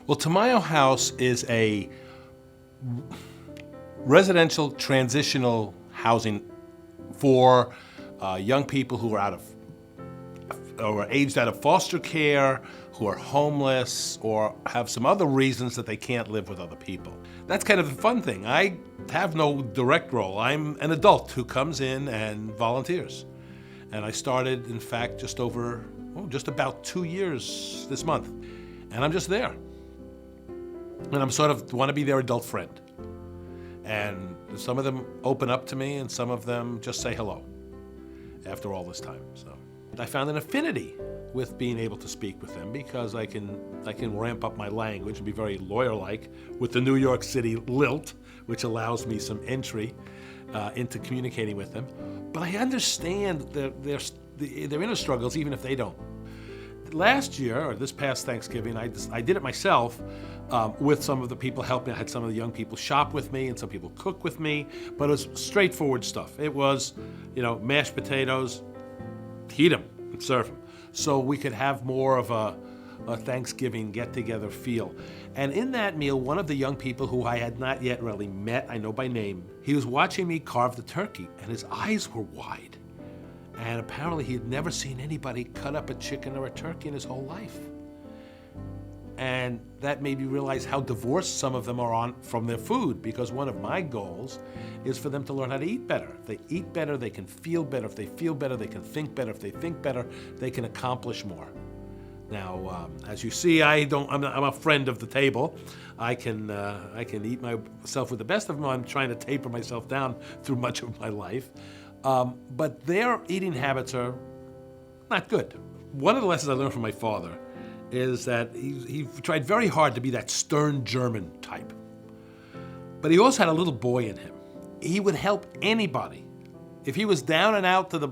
Well, Tamayo House is a residential transitional housing for young people who are aged out of foster care, who are homeless, or have some other reasons that they can't live with other people. That's kind of the fun thing. I have no direct role. I'm an adult who comes in and volunteers. And I started, in fact, just about 2 years this month. And I'm just there. And I'm sort of want to be their adult friend. And some of them open up to me, and some of them just say hello after all this time. So I found an affinity with being able to speak with them because I can ramp up my language and be very lawyer-like with the New York City lilt, which allows me some entry into communicating with them. But I understand their inner struggles, even if they don't. Last year, or this past Thanksgiving, I did it myself with some of the people helping. I had some of the young people shop with me and some people cook with me, but it was straightforward stuff. It was, mashed potatoes, heat them and serve them. So we could have more of a Thanksgiving get-together feel. And in that meal, one of the young people who I had not yet really met, I know by name, he was watching me carve the turkey, and his eyes were wide. And apparently he had never seen anybody cut up a chicken or a turkey in his whole life. And that made me realize how divorced some of them are from their food, because one of my goals is for them to learn how to eat better. If they eat better, they can feel better. If they feel better, they can think better. If they think better, they can accomplish more. Now, as you see, I'm a friend of the table. I can eat myself with the best of them. I'm trying to taper myself down through much of my life. But their eating habits are not good. One of the lessons I learned from my father is that he tried very hard to be that stern German type. But he also had a little boy in him. He would help anybody. If he was down and out to the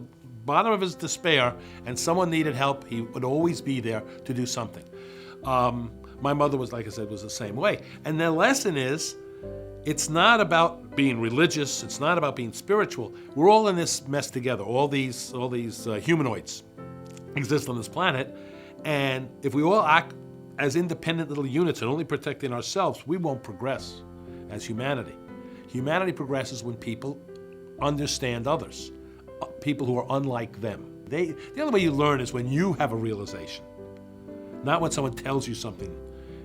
bottom of his despair and someone needed help, he would always be there to do something. My mother was, like I said, was the same way. And the lesson is, it's not about being religious. It's not about being spiritual. We're all in this mess together. All these humanoids exist on this planet. And if we all act as independent little units and only protecting ourselves, we won't progress as humanity. Humanity progresses when people understand others, people who are unlike them. The only way you learn is when you have a realization, not when someone tells you something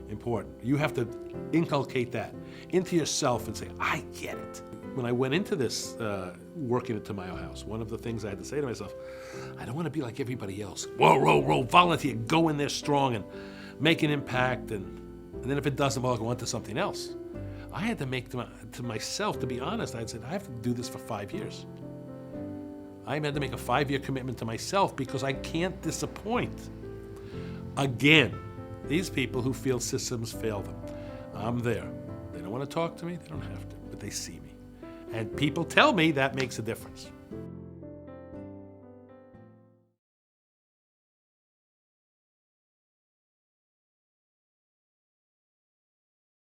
important. You have to inculcate that into yourself and say, I get it. When I went into this working at Tamayo House, one of the things I had to say to myself, I don't want to be like everybody else. Whoa, volunteer, go in there strong and make an impact, and then if it doesn't, well, I'll go on to something else. I had to make to myself, to be honest, I said, I have to do this for 5 years. I had to make a 5-year commitment to myself because I can't disappoint, again, these people who feel systems fail them. I'm there. They don't want to talk to me, they don't have to, but they see me. And people tell me that makes a difference.